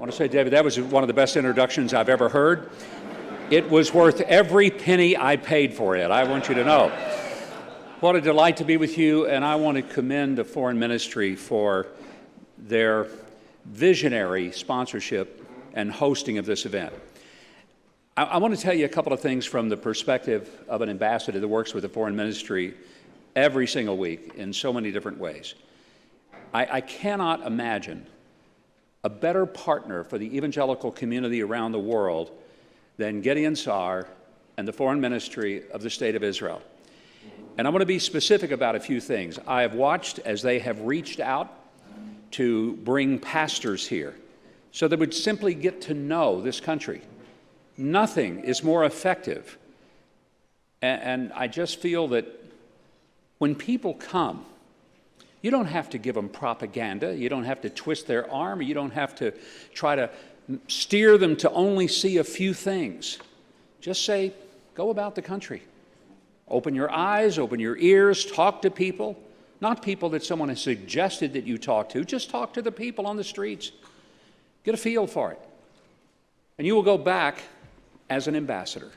want to say, David, that was one of the best introductions I've ever heard. It was worth every penny I paid for it, I want you to know. What a delight to be with you, and I want to commend the Foreign Ministry for their visionary sponsorship and hosting of this event. I want to tell you a couple of things from the perspective of an ambassador that works with the Foreign Ministry every single week in so many different ways. I cannot imagine a better partner for the evangelical community around the world than Gideon Saar and the Foreign Ministry of the State of Israel. And I want to be specific about a few things. I have watched as they have reached out to bring pastors here so they would simply get to know this country. Nothing is more effective. And I just feel that when people come, you don't have to give them propaganda. You don't have to twist their arm. You don't have to try to steer them to only see a few things. Just say, go about the country. Open your eyes, open your ears, talk to people. Not people that someone has suggested that you talk to. Just talk to the people on the streets. Get a feel for it. And you will go back as an ambassador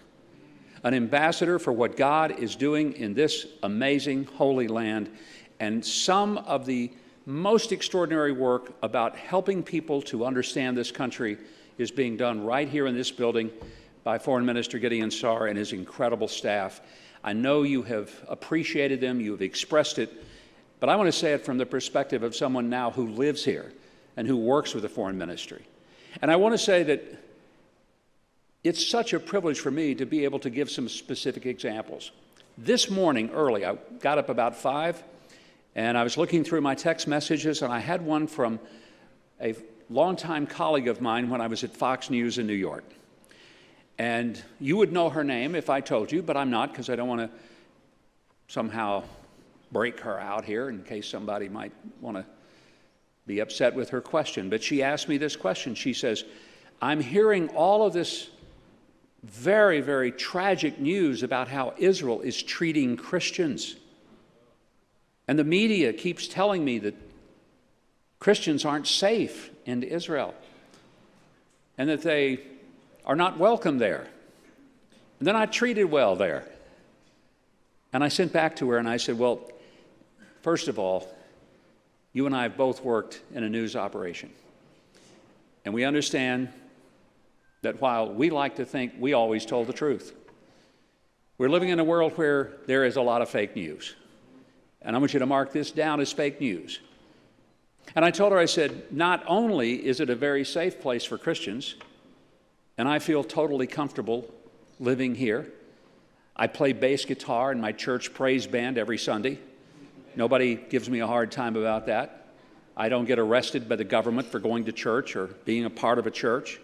for what God is doing in this amazing holy land, and some of the most extraordinary work about helping people to understand this country is being done right here in this building by Foreign Minister Gideon Saar and his incredible staff. I know you have appreciated them, you have expressed it, but I want to say it from the perspective of someone now who lives here and who works with the Foreign Ministry. And I want to say that it's such a privilege for me to be able to give some specific examples. This morning early, I got up about 5, and I was looking through my text messages, and I had one from a longtime colleague of mine when I was at Fox News in New York. And you would know her name if I told you, but I'm not, because I don't want to somehow break her out here in case somebody might want to be upset with her question. But she asked me this question. She says, I'm hearing all of this very, very tragic news about how Israel is treating Christians. And the media keeps telling me that Christians aren't safe in Israel and that they are not welcome there. And they're not treated well there. And I sent back to her and I said, well, first of all, you and I have both worked in a news operation. And we understand that while we like to think we always told the truth, we're living in a world where there is a lot of fake news. And I want you to mark this down as fake news. And I told her, I said, not only is it a very safe place for Christians, and I feel totally comfortable living here. I play bass guitar in my church praise band every Sunday. Nobody gives me a hard time about that. I don't get arrested by the government for going to church or being a part of a church.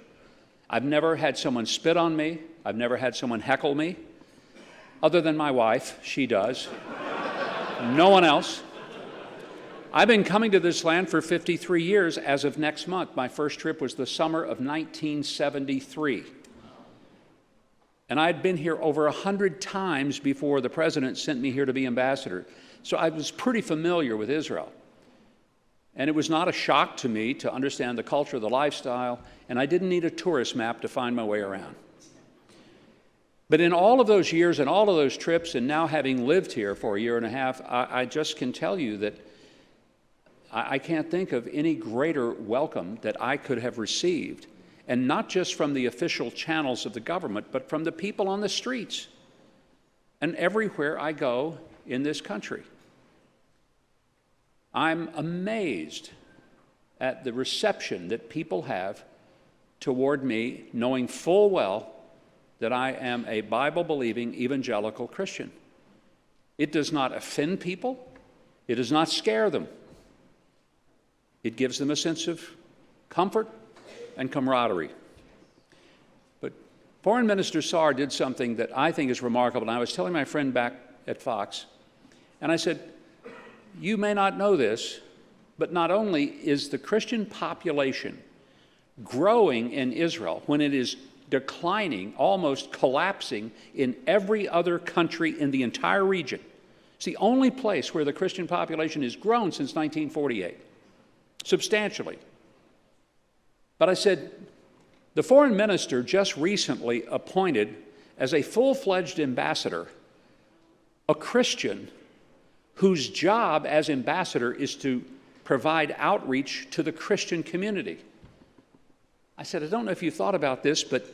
I've never had someone spit on me. I've never had someone heckle me. Other than my wife, she does. No one else. I've been coming to this land for 53 years as of next month. My first trip was the summer of 1973. And I'd been here over 100 times before the president sent me here to be ambassador. So I was pretty familiar with Israel. And it was not a shock to me to understand the culture, the lifestyle, and I didn't need a tourist map to find my way around. But in all of those years and all of those trips, and now having lived here for a year and a half, I just can tell you that I can't think of any greater welcome that I could have received, and not just from the official channels of the government, but from the people on the streets and everywhere I go in this country. I'm amazed at the reception that people have toward me, knowing full well that I am a Bible-believing evangelical Christian. It does not offend people. It does not scare them. It gives them a sense of comfort and camaraderie. But Foreign Minister Saar did something that I think is remarkable, and I was telling my friend back at Fox, and I said, you may not know this, but not only is the Christian population growing in Israel when it is declining, almost collapsing in every other country in the entire region. It's the only place where the Christian population has grown since 1948, substantially. But I said, the foreign minister just recently appointed as a full-fledged ambassador a Christian whose job as ambassador is to provide outreach to the Christian community. I said, I don't know if you thought about this, but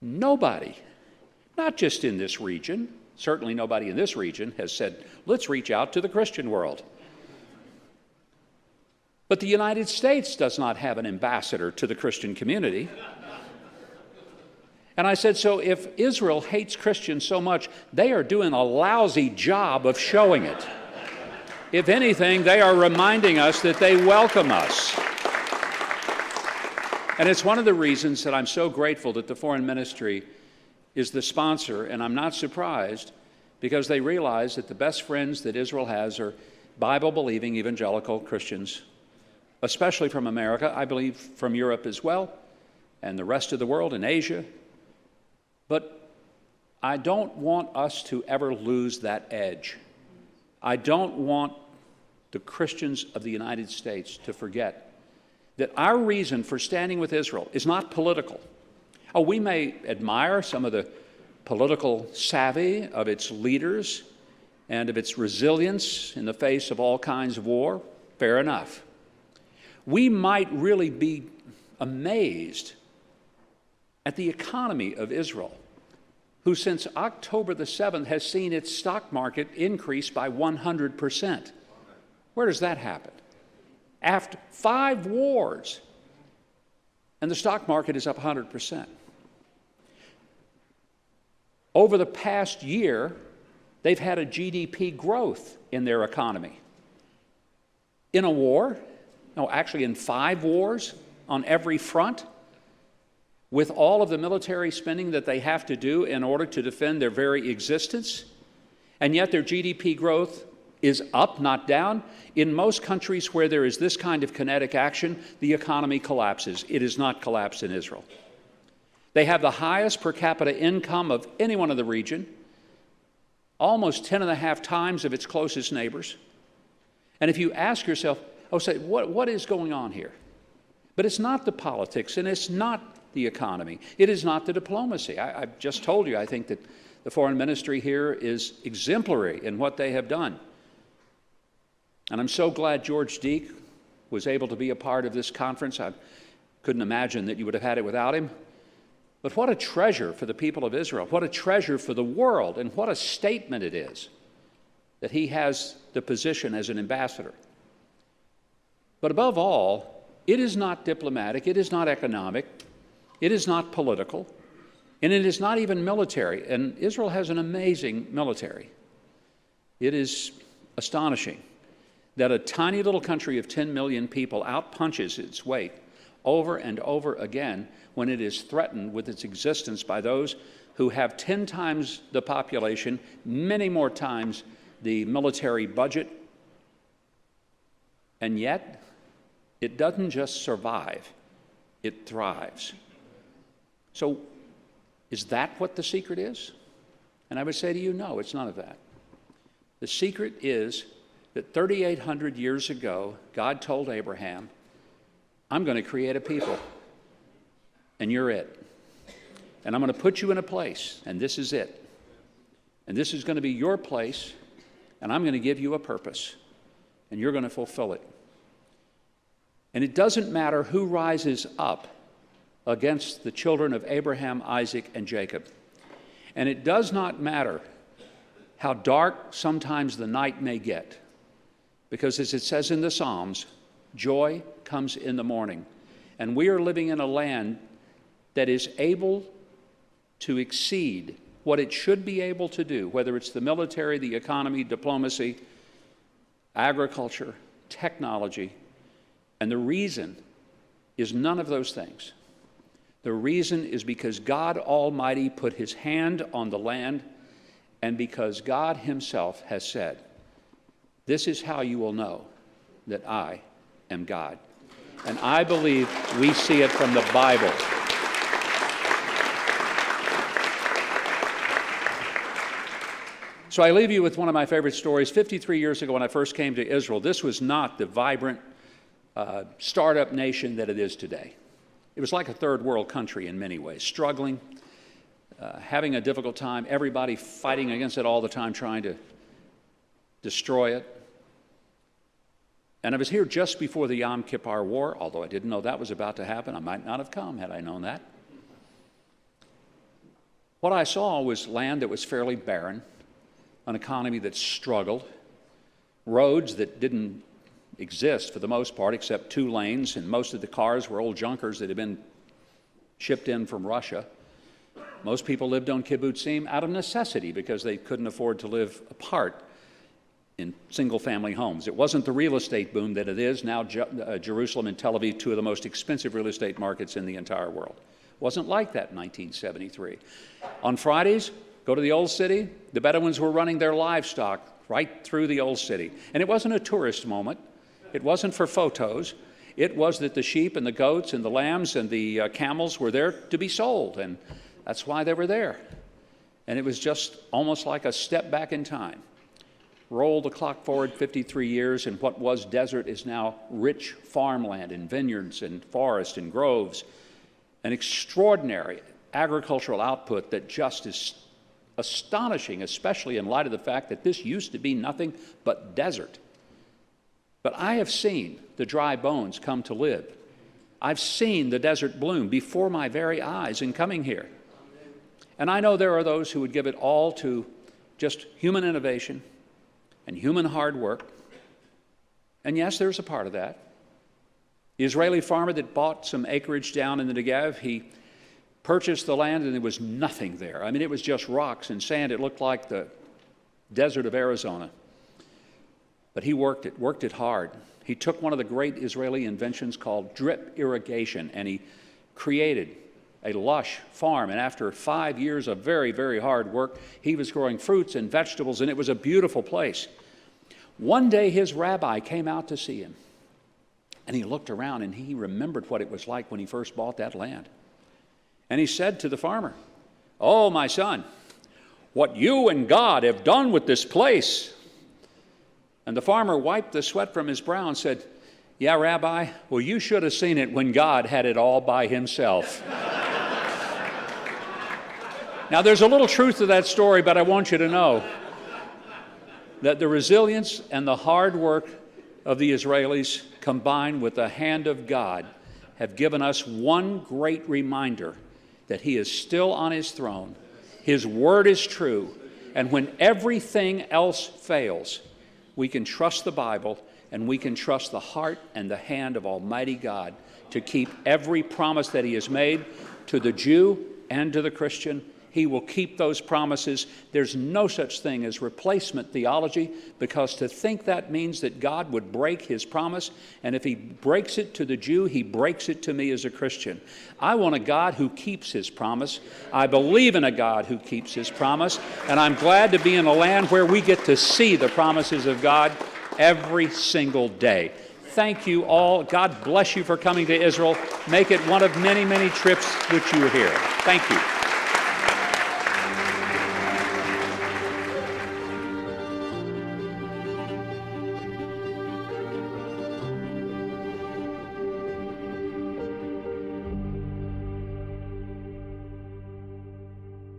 nobody, not just in this region, certainly nobody in this region has said, let's reach out to the Christian world. But the United States does not have an ambassador to the Christian community. And I said, so if Israel hates Christians so much, they are doing a lousy job of showing it. If anything, they are reminding us that they welcome us. And it's one of the reasons that I'm so grateful that the foreign ministry is the sponsor, and I'm not surprised, because they realize that the best friends that Israel has are Bible-believing evangelical Christians, especially from America, I believe from Europe as well, and the rest of the world in Asia. But I don't want us to ever lose that edge. I don't want the Christians of the United States to forget that our reason for standing with Israel is not political. Oh, we may admire some of the political savvy of its leaders and of its resilience in the face of all kinds of war. Fair enough. We might really be amazed at the economy of Israel, who since October the 7th has seen its stock market increase by 100%. Where does that happen? After 5 wars, and the stock market is up 100%. Over the past year, they've had a GDP growth in their economy. In a war, no, actually in 5 wars on every front, with all of the military spending that they have to do in order to defend their very existence, and yet their GDP growth is up, not down. In most countries where there is this kind of kinetic action, the economy collapses. It has not collapsed in Israel. They have the highest per capita income of anyone in the region, almost 10.5 times of its closest neighbors. And if you ask yourself, say, what is going on here? But it's not the politics, and it's not the economy. It is not the diplomacy. I've just told you, I think that the foreign ministry here is exemplary in what they have done. And I'm so glad George Deek was able to be a part of this conference. I couldn't imagine that you would have had it without him. But what a treasure for the people of Israel. What a treasure for the world. And what a statement it is that he has the position as an ambassador. But above all, it is not diplomatic. It is not economic. It is not political. And it is not even military. And Israel has an amazing military. It is astonishing that a tiny little country of 10 million people outpunches its weight over and over again when it is threatened with its existence by those who have 10 times the population, many more times the military budget. And yet, it doesn't just survive, it thrives. So, is that what the secret is? And I would say to you, no, it's none of that. The secret is that 3,800 years ago, God told Abraham, I'm going to create a people, and you're it. And I'm going to put you in a place, and this is it. And this is going to be your place, and I'm going to give you a purpose, and you're going to fulfill it. And it doesn't matter who rises up against the children of Abraham, Isaac, and Jacob. And it does not matter how dark sometimes the night may get, because as it says in the Psalms, joy comes in the morning. And we are living in a land that is able to exceed what it should be able to do, whether it's the military, the economy, diplomacy, agriculture, technology. And the reason is none of those things. The reason is because God Almighty put his hand on the land, and because God himself has said, this is how you will know that I am God. And I believe we see it from the Bible. So I leave you with one of my favorite stories. 53 years ago when I first came to Israel, this was not the vibrant startup nation that it is today. It was like a third world country in many ways, struggling, having a difficult time, everybody fighting against it all the time, trying to destroy it. And I was here just before the Yom Kippur War, although I didn't know that was about to happen. I might not have come had I known that. What I saw was land that was fairly barren, an economy that struggled, roads that didn't exist for the most part except 2 lanes, and most of the cars were old junkers that had been shipped in from Russia. Most people lived on kibbutzim out of necessity because they couldn't afford to live apart in single-family homes. It wasn't the real estate boom that it is now. Jerusalem and Tel Aviv, 2 of the most expensive real estate markets in the entire world. It wasn't like that in 1973. On Fridays, go to the Old City. The Bedouins were running their livestock right through the Old City. And it wasn't a tourist moment. It wasn't for photos. It was that the sheep and the goats and the lambs and the camels were there to be sold, and that's why they were there. And it was just almost like a step back in time. Roll the clock forward 53 years, and what was desert is now rich farmland and vineyards and forests and groves, an extraordinary agricultural output that just is astonishing, especially in light of the fact that this used to be nothing but desert. But I have seen the dry bones come to live. I've seen the desert bloom before my very eyes in coming here. And I know there are those who would give it all to just human innovation and human hard work. And yes, there's a part of that. The Israeli farmer that bought some acreage down in the Negev, he purchased the land and there was nothing there. I mean, it was just rocks and sand. It looked like the desert of Arizona. But he worked it hard. He took one of the great Israeli inventions called drip irrigation, and he created a lush farm. And after 5 years of very, very hard work, he was growing fruits and vegetables, and it was a beautiful place. One day, his rabbi came out to see him, and he looked around, and he remembered what it was like when he first bought that land. And he said to the farmer, "Oh, my son, what you and God have done with this place." And the farmer wiped the sweat from his brow and said, "Yeah, Rabbi, well, you should have seen it when God had it all by himself." Now, there's a little truth to that story, but I want you to know that the resilience and the hard work of the Israelis, combined with the hand of God, have given us one great reminder that He is still on His throne. His word is true. And when everything else fails, we can trust the Bible, and we can trust the heart and the hand of Almighty God to keep every promise that He has made to the Jew and to the Christian. He will keep those promises. There's no such thing as replacement theology, because to think that means that God would break His promise, and if He breaks it to the Jew, He breaks it to me as a Christian. I want a God who keeps His promise. I believe in a God who keeps His promise, and I'm glad to be in a land where we get to see the promises of God every single day. Thank you all. God bless you for coming to Israel. Make it one of many, many trips that you are here. Thank you.